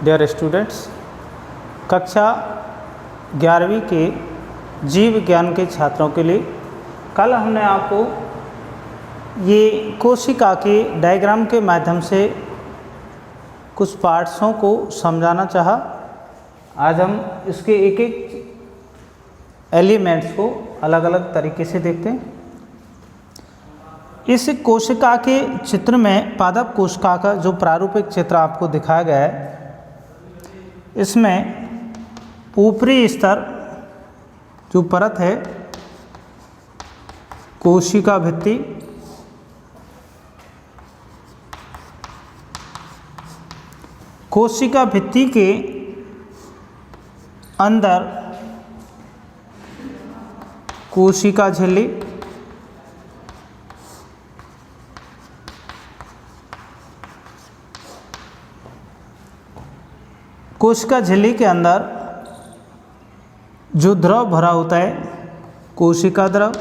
Dear students, कक्षा 11वीं के जीव विज्ञान के छात्रों के लिए कल हमने आपको ये कोशिका के डायग्राम के माध्यम से कुछ पार्ट्सों को समझाना चाहा। आज हम इसके एक एक एलिमेंट्स को अलग अलग तरीके से देखते हैं। इस कोशिका के चित्र में पादप कोशिका का जो प्रारूपिक चित्र आपको दिखाया गया है, इसमें ऊपरी स्तर जो परत है कोशिका भित्ति, कोशिका भित्ति के अंदर कोशिका झिल्ली, कोशिका झिल्ली के अंदर जो द्रव भरा होता है कोशिका द्रव,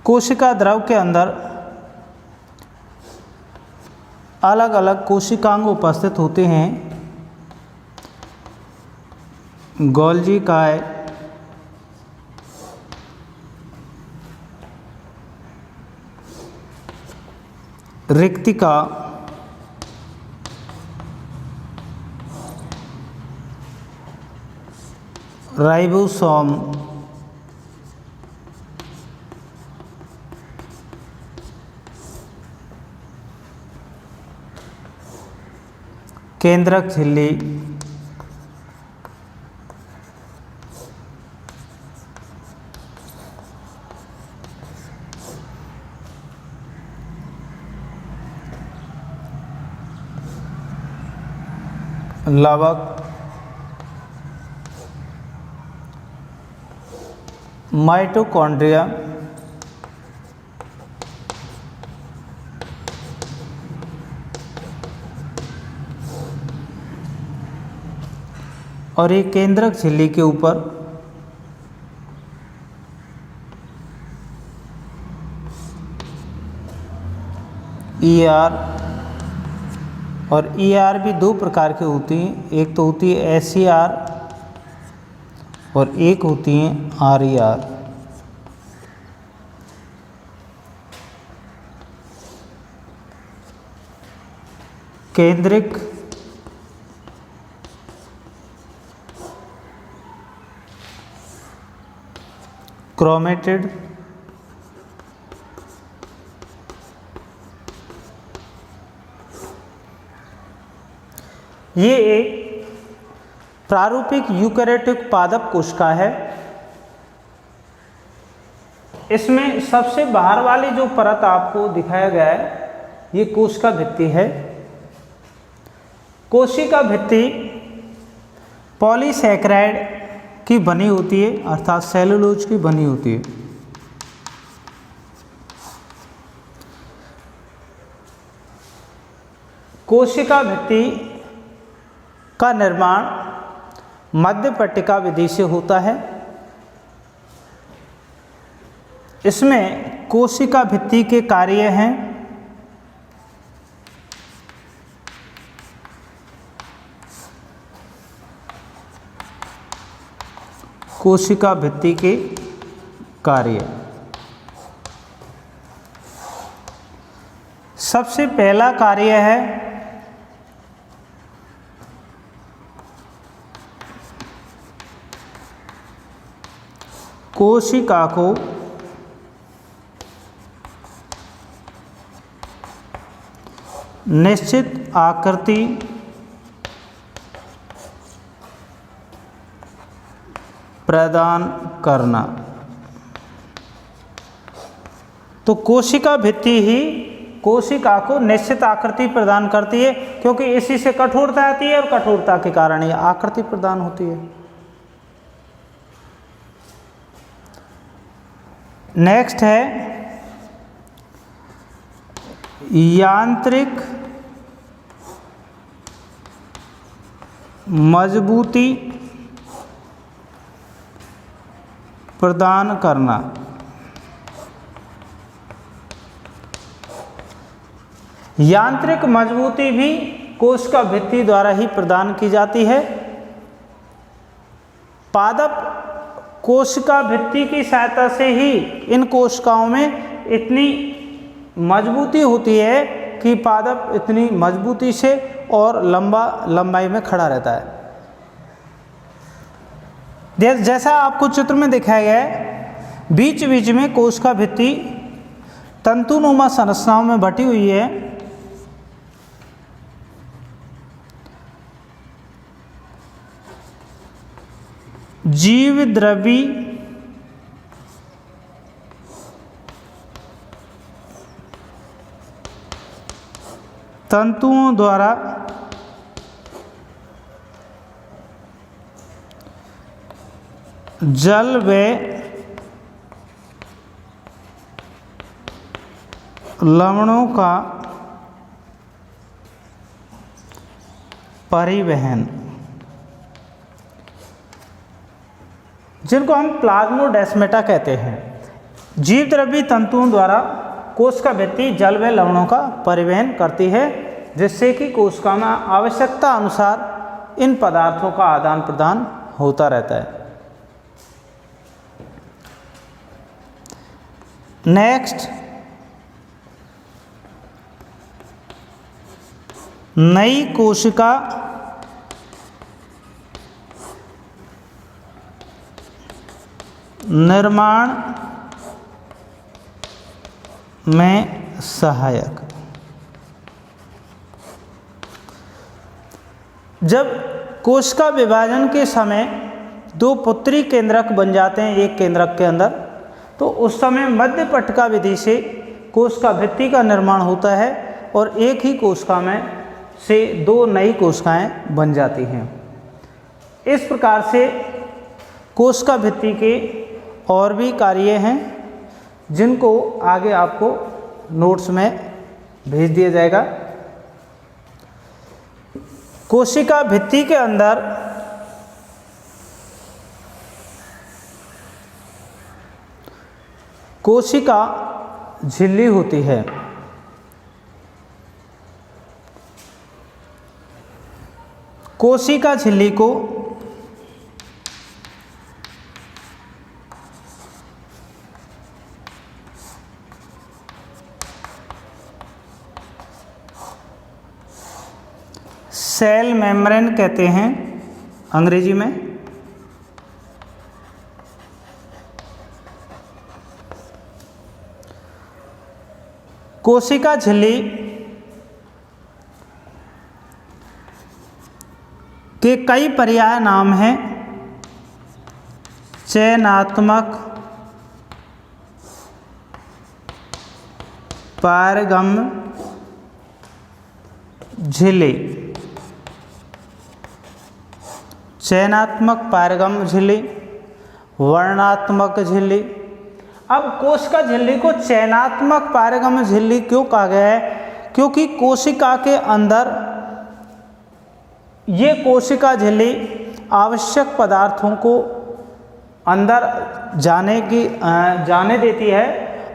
कोशिका द्रव के अंदर अलग अलग कोशिकांग उपस्थित होते हैं। गोल्जी काय, रिक्तिका, राइबोसोम, केंद्रक झिल्ली, लवक, माइटोकॉन्ड्रिया, और एक केंद्रक झिल्ली के ऊपर ईआर, और ईआर भी दो प्रकार की होती हैं, एक तो होती है एसईआर और एक होती है आरईआर। केंद्रिक, क्रोमेटिड, ये एक प्रारूपिक यूकेरियोटिक पादप कोशिका है। इसमें सबसे बाहर वाली जो परत आपको दिखाया गया है ये कोशिका भित्ति है। कोशिका भित्ति पॉलीसैकेराइड की बनी होती है, अर्थात सेलुलोज की बनी होती है। कोशिका भित्ति का निर्माण मध्य पट्टिका विधि से होता है। इसमें कोशिका भित्ति के कार्य हैं कोशिका भित्ति के कार्य। सबसे पहला कार्य है कोशिका को निश्चित आकृति प्रदान करना। तो कोशिका भित्ति ही कोशिका को निश्चित आकृति प्रदान करती है, क्योंकि इसी से कठोरता आती है और कठोरता के कारण ये आकृति प्रदान होती है। नेक्स्ट है यांत्रिक मजबूती प्रदान करना। यांत्रिक मजबूती भी कोशिका भित्ति द्वारा ही प्रदान की जाती है। पादप कोशिका भित्ति की सहायता से ही इन कोशिकाओं में इतनी मजबूती होती है कि पादप इतनी मजबूती से और लंबाई में खड़ा रहता है। जैसा आपको चित्र में दिखाया गया है, बीच बीच में कोशिका भित्ति तंतुनुमा संरचनाओं में बटी हुई है। जीवद्रव्यी तंतुओं द्वारा जल व लवणों का परिवहन, जिनको हम प्लाज्मोडेस्माटा कहते हैं। जीवद्रव्यी तंतुओं द्वारा कोशिका भित्ति जल व लवणों का परिवहन करती है, जिससे कि कोशिका में आवश्यकता अनुसार इन पदार्थों का आदान प्रदान होता रहता है। नेक्स्ट, नई कोशिका निर्माण में सहायक। जब कोशिका विभाजन के समय दो पुत्री केंद्रक बन जाते हैं एक केंद्रक के अंदर, तो उस समय मध्य पट्टिका विधि से कोशिका भित्ति का निर्माण होता है और एक ही कोशिका में से दो नई कोशिकाएं बन जाती हैं। इस प्रकार से कोशिका भित्ति के और भी कार्य हैं, जिनको आगे आपको नोट्स में भेज दिया जाएगा। कोशिका भित्ति के अंदर कोशिका झिल्ली होती है। कोशिका झिल्ली को सेल मेम्ब्रेन कहते हैं अंग्रेजी में। कोशिका झिल्ली के कई पर्याय नाम हैं। चयनात्मक पारगम्य झिल्ली, चयनात्मक पारगम्य झिल्ली, वर्णात्मक झिल्ली। अब कोशिका झिल्ली को चयनात्मक पारगम्य झिल्ली क्यों कहा गया है? क्योंकि कोशिका के अंदर ये कोशिका झिल्ली आवश्यक पदार्थों को अंदर जाने देती है,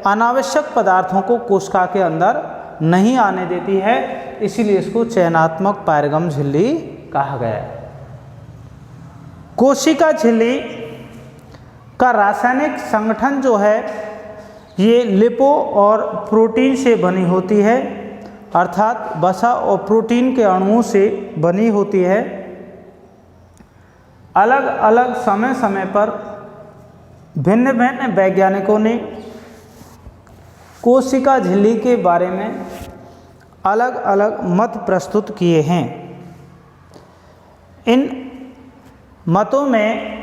अनावश्यक पदार्थों को कोशिका के अंदर नहीं आने देती है, इसीलिए इसको चयनात्मक पारगम्य झिल्ली कहा गया है। कोशिका झिल्ली का रासायनिक संगठन जो है ये लिपो और प्रोटीन से बनी होती है, अर्थात वसा और प्रोटीन के अणुओं से बनी होती है। अलग अलग समय समय पर भिन्न भिन्न वैज्ञानिकों ने कोशिका झिल्ली के बारे में अलग अलग मत प्रस्तुत किए हैं। इन मतों में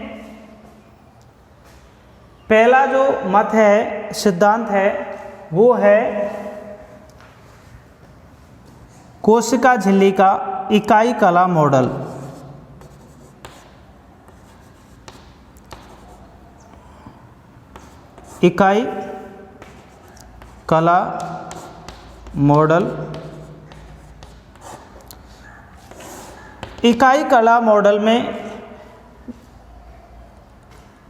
पहला जो मत है, सिद्धांत है, वो है कोशिका झिल्ली का इकाई कला मॉडल। इकाई कला मॉडल। इकाई कला मॉडल में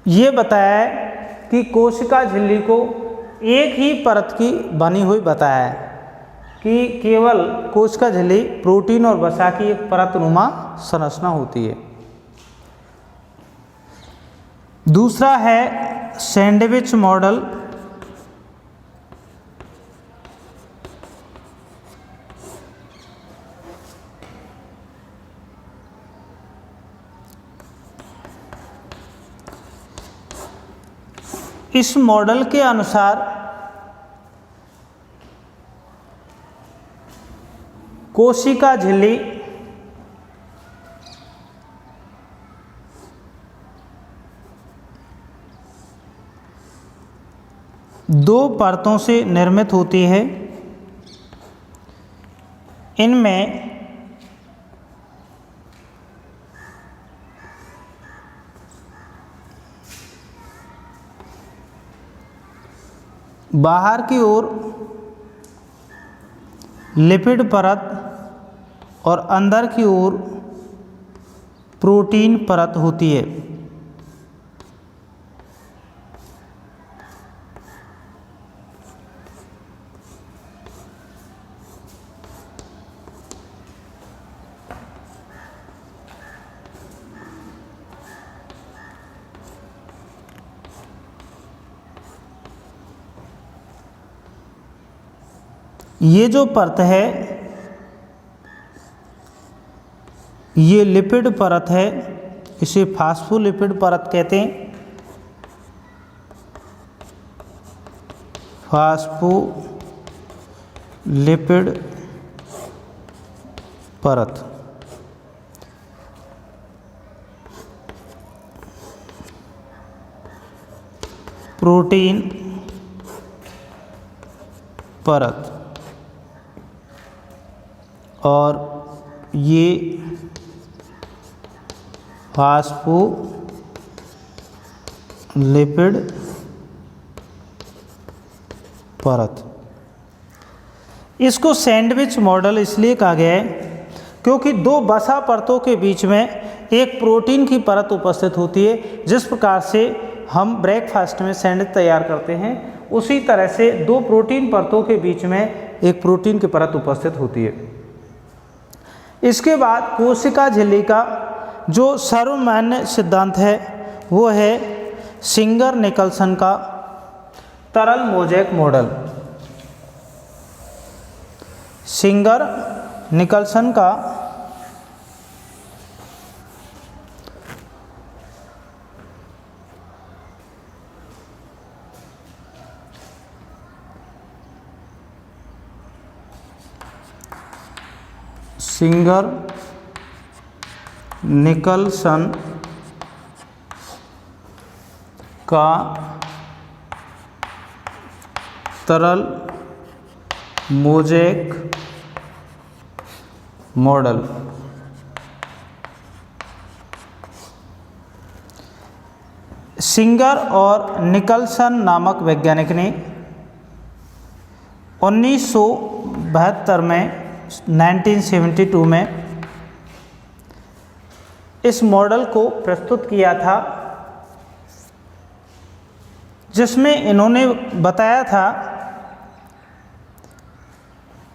ये बताया है कि कोशिका झिल्ली को एक ही परत की बनी हुई बताया है। कि केवल कोशिका झिल्ली प्रोटीन और वसा की एक परतनुमा संरचना होती है। दूसरा है सैंडविच मॉडल। इस मॉडल के अनुसार कोशिका झिल्ली दो परतों से निर्मित होती है। इनमें बाहर की ओर लिपिड परत और अंदर की ओर प्रोटीन परत होती है। ये जो परत है ये लिपिड परत है, इसे फास्फोलिपिड परत कहते हैं। फास्फोलिपिड परत प्रोटीन परत और ये फास्फोलिपिड परत। इसको सैंडविच मॉडल इसलिए कहा गया है क्योंकि दो वसा परतों के बीच में एक प्रोटीन की परत उपस्थित होती है। जिस प्रकार से हम ब्रेकफास्ट में सैंडविच तैयार करते हैं उसी तरह से दो प्रोटीन परतों के बीच में एक प्रोटीन की परत उपस्थित होती है। इसके बाद कोशिका झिल्ली का जो सर्वमान्य सिद्धांत है वो है सिंगर निकल्सन का तरल मोज़ेक मॉडल। सिंगर निकल्सन का सिंगर निकल्सन का तरल मोज़ेक मॉडल। सिंगर और निकल्सन नामक वैज्ञानिक ने 1972 में 1972 में इस मॉडल को प्रस्तुत किया था, जिसमें इन्होंने बताया था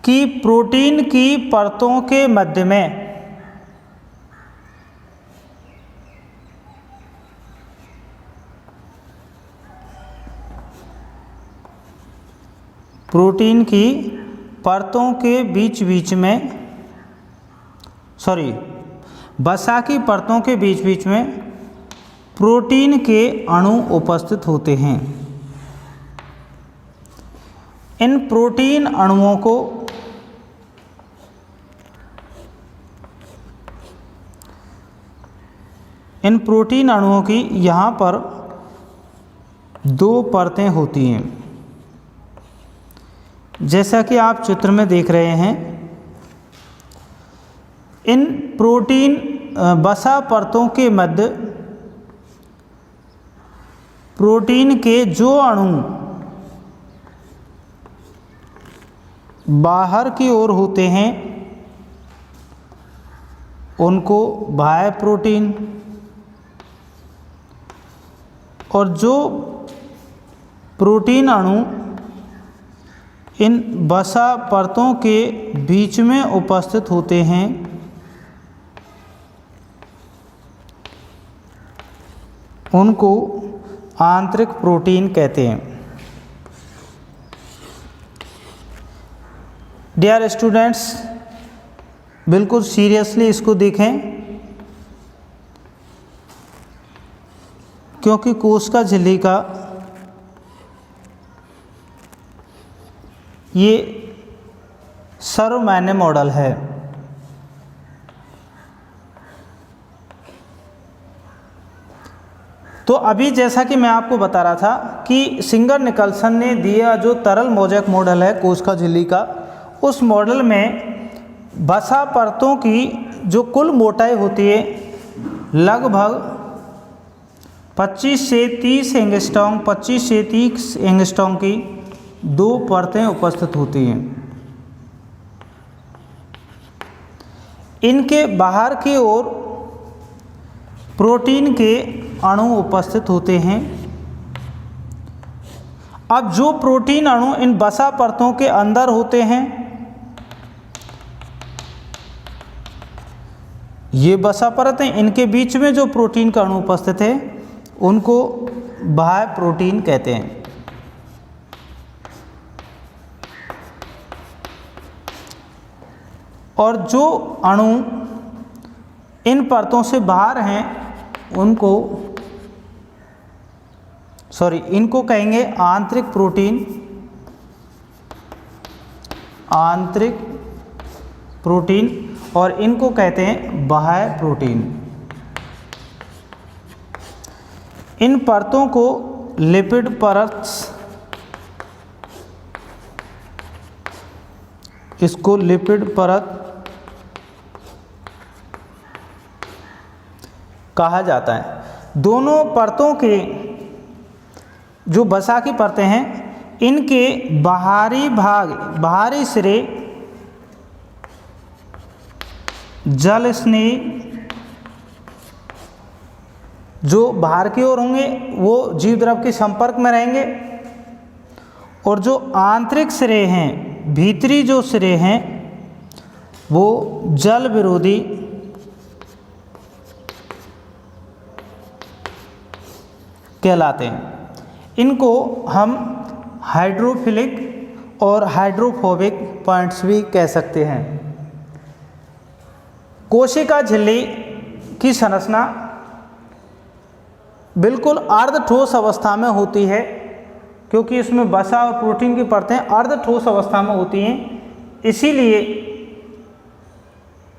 कि प्रोटीन की परतों के मध्य में प्रोटीन की परतों के बीच में वसा की परतों के बीच में प्रोटीन के अणु उपस्थित होते हैं। इन प्रोटीन अणुओं को की यहाँ पर दो परतें होती हैं, जैसा कि आप चित्र में देख रहे हैं। इन प्रोटीन वसा परतों के मध्य प्रोटीन के जो अणु बाहर की ओर होते हैं उनको बाह्य प्रोटीन, और जो प्रोटीन अणु इन वसा परतों के बीच में उपस्थित होते हैं उनको आंतरिक प्रोटीन कहते हैं। डियर स्टूडेंट्स, बिल्कुल सीरियसली इसको देखें, क्योंकि कोशिका झिल्ली का ये सर्वमान्य मॉडल है। तो अभी जैसा कि मैं आपको बता रहा था कि सिंगर निकलसन ने दिया जो तरल मोज़ेक मॉडल है कोशिका झिल्ली का, उस मॉडल में वसा परतों की जो कुल मोटाई होती है लगभग 25 से 30 एंगस्ट्रॉम, 25 से 30 एंगस्ट्रॉम की 2 परतें उपस्थित होती हैं। इनके बाहर की ओर प्रोटीन के अणु उपस्थित होते हैं। अब जो प्रोटीन अणु इन वसा परतों के अंदर होते हैं, ये वसा परतें, इनके बीच में जो प्रोटीन का अणु उपस्थित है उनको बाह्य प्रोटीन कहते हैं। और जो अणु इन परतों से बाहर हैं इनको कहेंगे आंतरिक प्रोटीन, आंतरिक प्रोटीन, और इनको कहते हैं बाह्य प्रोटीन। इन परतों को लिपिड परत, इसको लिपिड परत कहा जाता है। दोनों परतों के जो वसा की परतें हैं, इनके बाहरी भाग, बाहरी सिरे जल स्नेही जो बाहर की ओर होंगे वो जीव द्रव के संपर्क में रहेंगे, और जो आंतरिक सिरे हैं, भीतरी जो सिरे हैं, वो जल विरोधी कहलाते हैं। इनको हम हाइड्रोफिलिक और हाइड्रोफोबिक पॉइंट्स भी कह सकते हैं। कोशिका झिल्ली की संरचना बिल्कुल अर्ध ठोस अवस्था में होती है, क्योंकि इसमें वसा और प्रोटीन की परतें अर्ध ठोस अवस्था में होती हैं। इसीलिए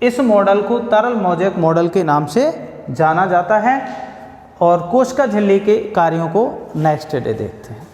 इस मॉडल को तरल मोज़ेक मॉडल के नाम से जाना जाता है। और कोशिका झिल्ली के कार्यों को नेक्स्ट डे देखते हैं।